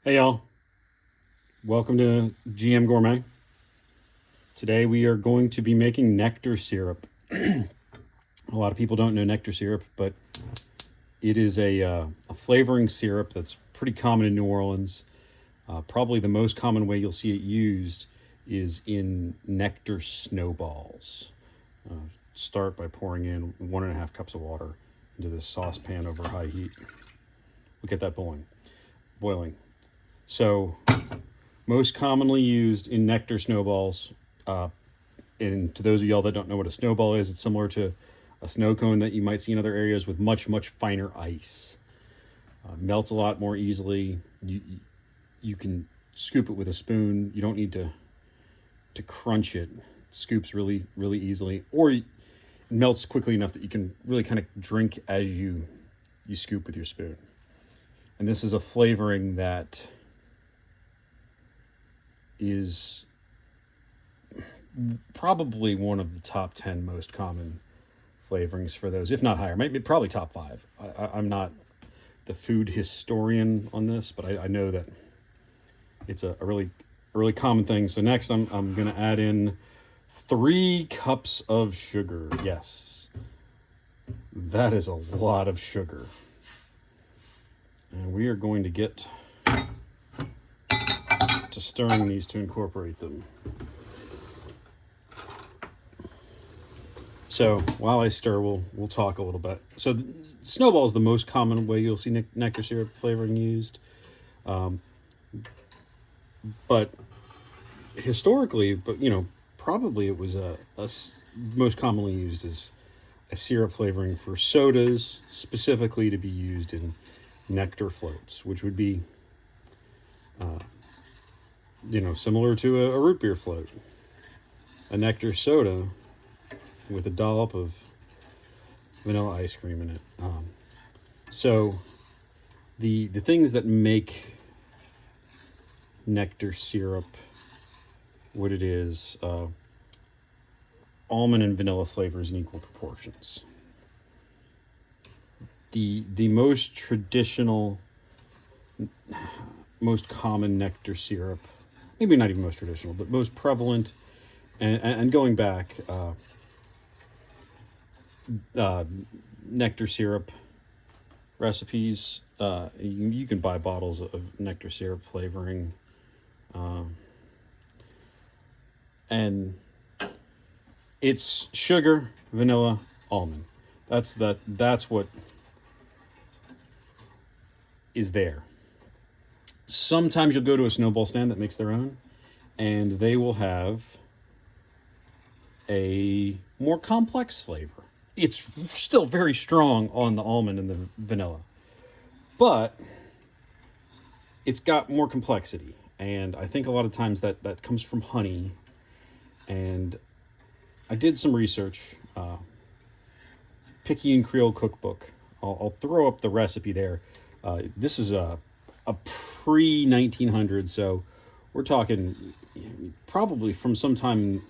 Hey y'all, welcome to GM Gourmet. Today we are going to be making nectar syrup. A lot of people don't know nectar syrup, but it is a flavoring syrup that's pretty common in New Orleans. Probably the most common way you'll see it used is in nectar snowballs. Start by pouring in 1.5 cups of water into this saucepan over high heat. We'll get that boiling. So, most commonly used in nectar snowballs. And to those of y'all that don't know what a snowball is, it's similar to a snow cone that you might see in other areas with much, much finer ice. Melts a lot more easily. You can scoop it with a spoon. You don't need to crunch it. It scoops really, really easily. Or it melts quickly enough that you can really kind of drink as you scoop with your spoon. And this is a flavoring that is probably one of the top 10 most common flavorings for those, if not higher. Maybe probably top 5. I'm not the food historian on this, but I know that it's a really common thing. So next I'm going to add in 3 cups of sugar. Yes, that is a lot of sugar. And we are going to get to stirring these to incorporate them. So while I stir, we'll talk a little bit. So snowball is the most common way you'll see nectar syrup flavoring used, but historically, probably it was most commonly used as a syrup flavoring for sodas, specifically to be used in nectar floats, which would be similar to a root beer float, a nectar soda with a dollop of vanilla ice cream in it. So the things that make nectar syrup what it is, almond and vanilla flavors in equal proportions. The most traditional, most common nectar syrup, maybe not even most traditional, but most prevalent, and going back, nectar syrup recipes. You can buy bottles of nectar syrup flavoring, and it's sugar, vanilla, almond. That's what is there. Sometimes you'll go to a snowball stand that makes their own, and they will have a more complex flavor. It's still very strong on the almond and the vanilla, but it's got more complexity. And I think a lot of times that comes from honey. And I did some research. Picayune Creole Cookbook. I'll throw up the recipe there. This is a pre-1900, so we're talking probably from sometime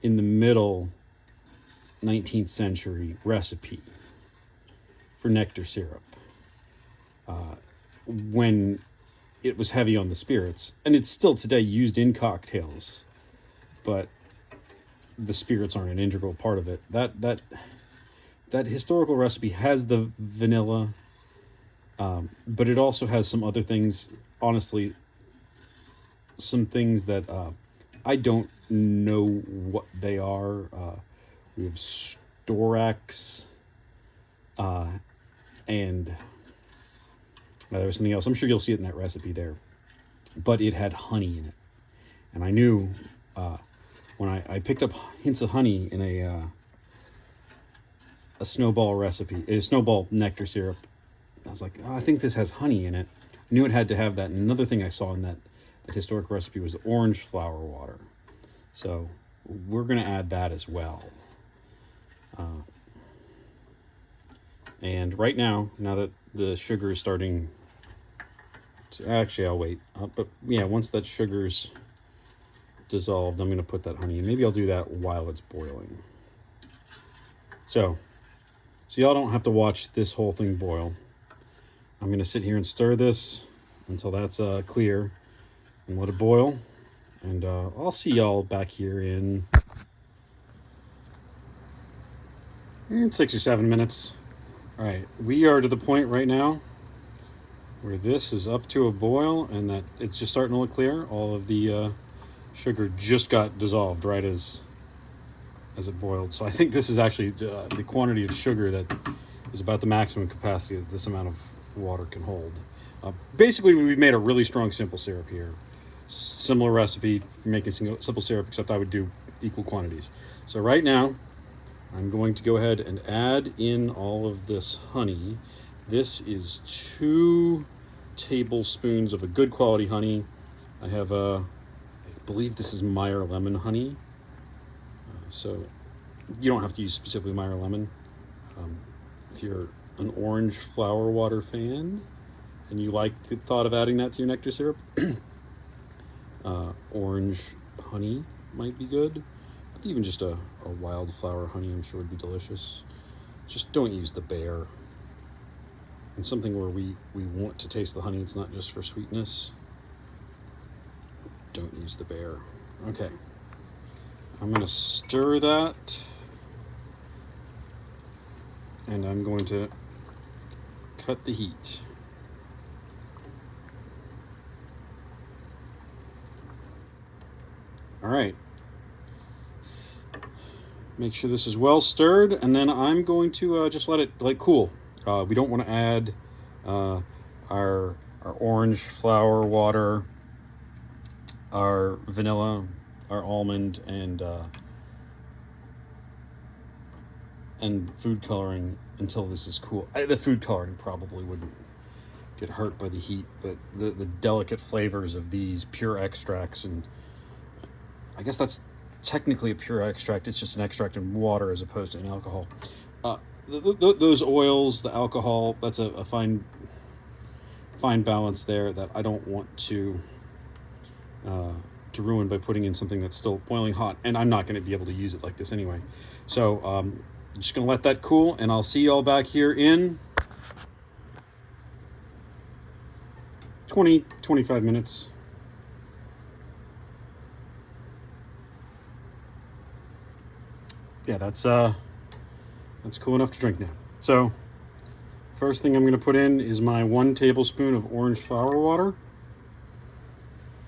in the middle 19th century recipe for nectar syrup, when it was heavy on the spirits, and it's still today used in cocktails, but the spirits aren't an integral part of it. That historical recipe has the vanilla, but it also has some other things. Honestly, some things that I don't know what they are. We have storax, and there was something else. I'm sure you'll see it in that recipe there. But it had honey in it. And I knew when I picked up hints of honey in a snowball recipe, a snowball nectar syrup, I was like, oh, I think this has honey in it. I knew it had to have that. And another thing I saw in that historic recipe was the orange flower water. So we're going to add that as well. And right now that the sugar is starting to, actually I'll wait. But yeah, once that sugar's dissolved, I'm going to put that honey in. Maybe I'll do that while it's boiling. So y'all don't have to watch this whole thing boil. I'm going to sit here and stir this until that's clear, and let it boil. And I'll see y'all back here in 6 or 7 minutes. All right, we are to the point right now where this is up to a boil and that it's just starting to look clear. All of the sugar just got dissolved right as it boiled. So I think this is actually the quantity of sugar that is about the maximum capacity that this amount of water can hold. Basically, we've made a really strong simple syrup here. Similar recipe for making simple syrup, except I would do equal quantities. So right now, I'm going to go ahead and add in all of this honey. This is 2 tablespoons of a good quality honey. I have I believe this is Meyer lemon honey. So you don't have to use specifically Meyer lemon. If you're an orange flower water fan and you like the thought of adding that to your nectar syrup, orange honey might be good. But even just a wildflower honey I'm sure would be delicious. Just don't use the Bear. And something where we want to taste the honey, it's not just for sweetness. Don't use the Bear. Okay. I'm going to stir that. And I'm going to cut the heat. All right. Make sure this is well stirred, and then I'm going to just let it cool. We don't want to add our orange flower water, our vanilla, our almond, and food coloring until this is cool. The food coloring probably wouldn't get hurt by the heat, but the delicate flavors of these pure extracts, and I guess that's technically a pure extract. It's just an extract in water as opposed to in alcohol. Those oils, the alcohol, that's a fine balance there that I don't want to ruin by putting in something that's still boiling hot, and I'm not going to be able to use it like this anyway. So I'm just going to let that cool, and I'll see you all back here in 20-25 minutes. Yeah, that's cool enough to drink now. So first thing I'm going to put in is my 1 tablespoon of orange flower water.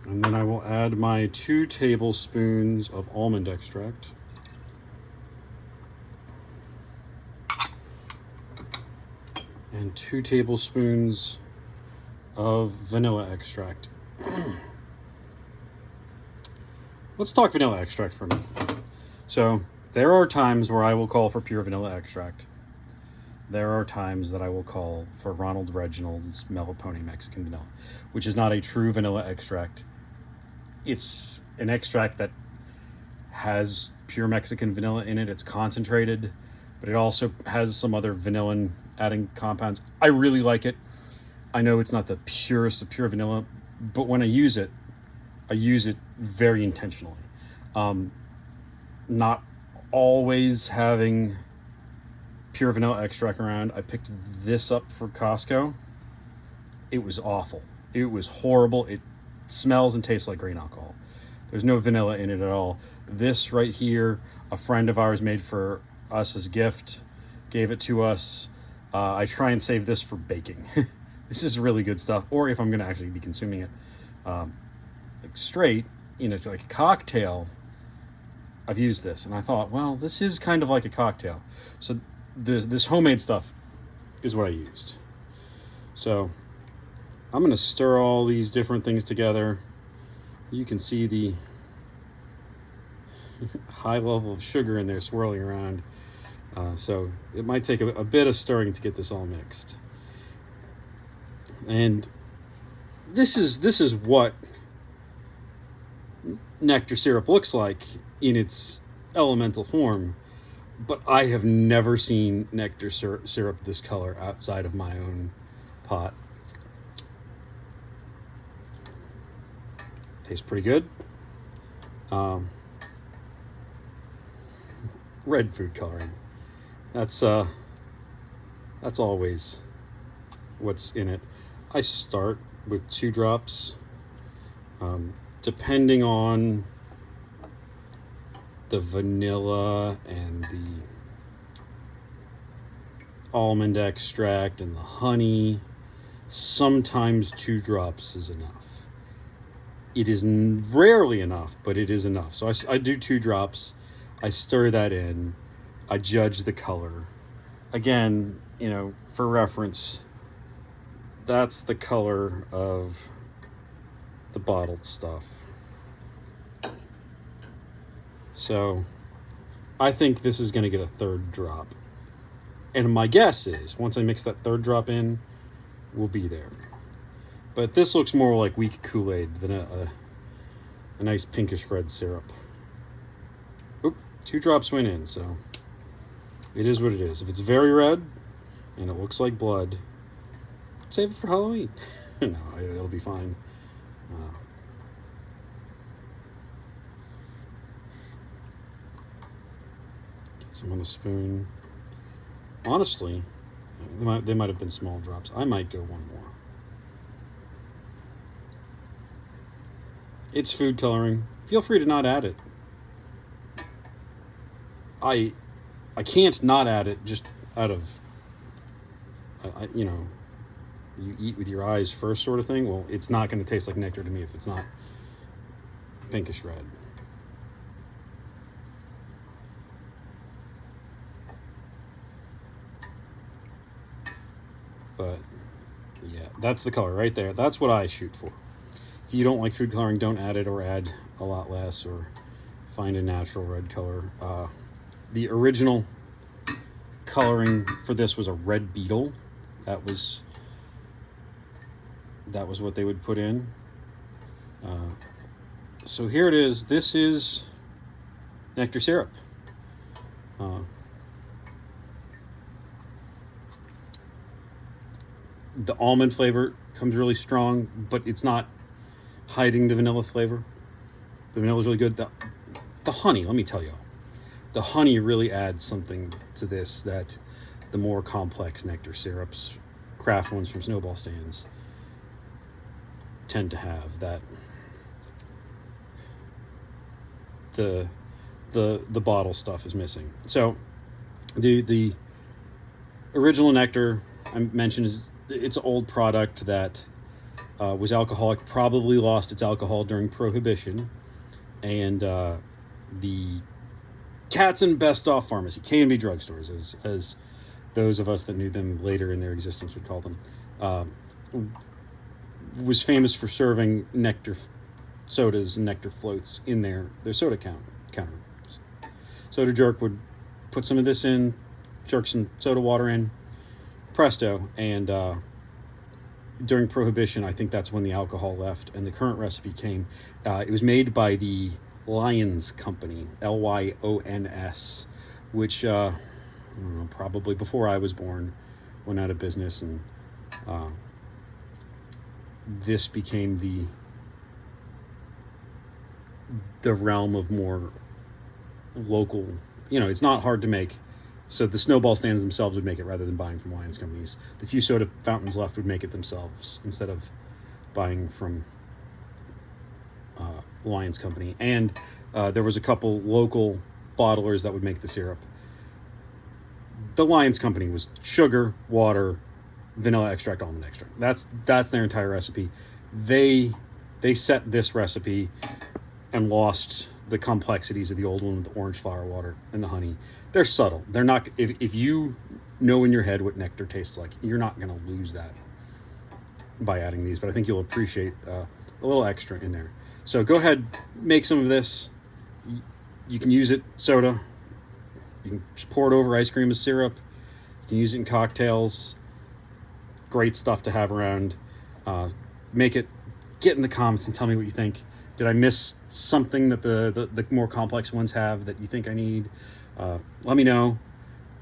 And then I will add my 2 tablespoons of almond extract. And 2 tablespoons of vanilla extract. Let's talk vanilla extract for a minute. So there are times where I will call for pure vanilla extract. There are times that I will call for Ronald Reginald's Melipone Mexican vanilla, which is not a true vanilla extract. It's an extract that has pure Mexican vanilla in it. It's concentrated, but it also has some other vanillin adding compounds. I really like it. I know it's not the purest of pure vanilla, but when I use it very intentionally. Not always having pure vanilla extract around. I picked this up for Costco. It was awful. It was horrible. It smells and tastes like grain alcohol. There's no vanilla in it at all. This right here, a friend of ours made for us as a gift, gave it to us. I try and save this for baking. This is really good stuff. Or if I'm going to actually be consuming it like straight, like a cocktail, I've used this, and I thought, well, this is kind of like a cocktail. So this homemade stuff is what I used. So I'm going to stir all these different things together. You can see the high level of sugar in there swirling around. So it might take a bit of stirring to get this all mixed. And this is what nectar syrup looks like in its elemental form, but I have never seen nectar syrup this color outside of my own pot. Tastes pretty good. Red food coloring. That's always what's in it. I start with 2 drops. Depending on the vanilla and the almond extract and the honey, sometimes 2 drops is enough. It is rarely enough, but it is enough. So I do 2 drops. I stir that in. I judge the color. Again, you know, for reference, that's the color of the bottled stuff. So I think this is going to get a 3rd drop. And my guess is once I mix that 3rd drop in, we'll be there. But this looks more like weak Kool-Aid than a nice pinkish red syrup. Oop, 2 drops went in, so it is what it is. If it's very red and it looks like blood, save it for Halloween. No, it'll be fine. Get some on the spoon. Honestly, they might have been small drops. I might go 1 more. It's food coloring. Feel free to not add it. I can't not add it just out of, you know, you eat with your eyes first sort of thing. Well, it's not going to taste like nectar to me if it's not pinkish red. But yeah, that's the color right there. That's what I shoot for. If you don't like food coloring, don't add it, or add a lot less, or find a natural red color. The original coloring for this was a red beetle. That was what they would put in. So here it is. This is nectar syrup. The almond flavor comes really strong, but it's not hiding the vanilla flavor. The vanilla is really good. The honey, let me tell you, the honey really adds something to this that the more complex nectar syrups, craft ones from snowball stands, tend to have. That the bottle stuff is missing. So the original nectar I mentioned is it's an old product that was alcoholic, probably lost its alcohol during Prohibition, and the Katz and Best Off Pharmacy, K&B drugstores, as those of us that knew them later in their existence would call them, was famous for serving nectar sodas and nectar floats in their soda counter. Soda jerk would put some of this in, jerk some soda water in, presto. And during Prohibition, I think that's when the alcohol left and the current recipe came. It was made by the Lyons Company, Lyons, which I don't know, probably before I was born, went out of business, and this became the realm of more local. You know, it's not hard to make. So the snowball stands themselves would make it rather than buying from Lyons companies. The few soda fountains left would make it themselves instead of buying from Lyons Company. And there was a couple local bottlers that would make the syrup. The Lyons Company was sugar, water, vanilla extract, almond extract. That's their entire recipe. They set this recipe and lost the complexities of the old one with the orange flower water and the honey. They're subtle. They're not. If you know in your head what nectar tastes like, you're not going to lose that by adding these. But I think you'll appreciate a little extra in there. So go ahead, make some of this. You can use it soda. You can just pour it over ice cream as syrup. You can use it in cocktails. Great stuff to have around. Make it. Get in the comments and tell me what you think. Did I miss something that the more complex ones have that you think I need? Let me know.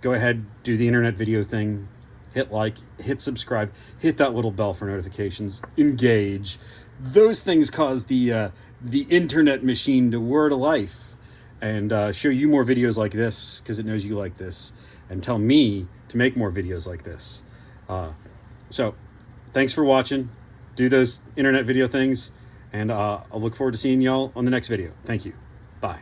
Go ahead, do the internet video thing. Hit like, hit subscribe, hit that little bell for notifications. Engage. Those things cause the internet machine to whir to life and show you more videos like this because it knows you like this, and tell me to make more videos like this. So, thanks for watching. do those internet video things. And I'll look forward to seeing y'all on the next video. Thank you. Bye.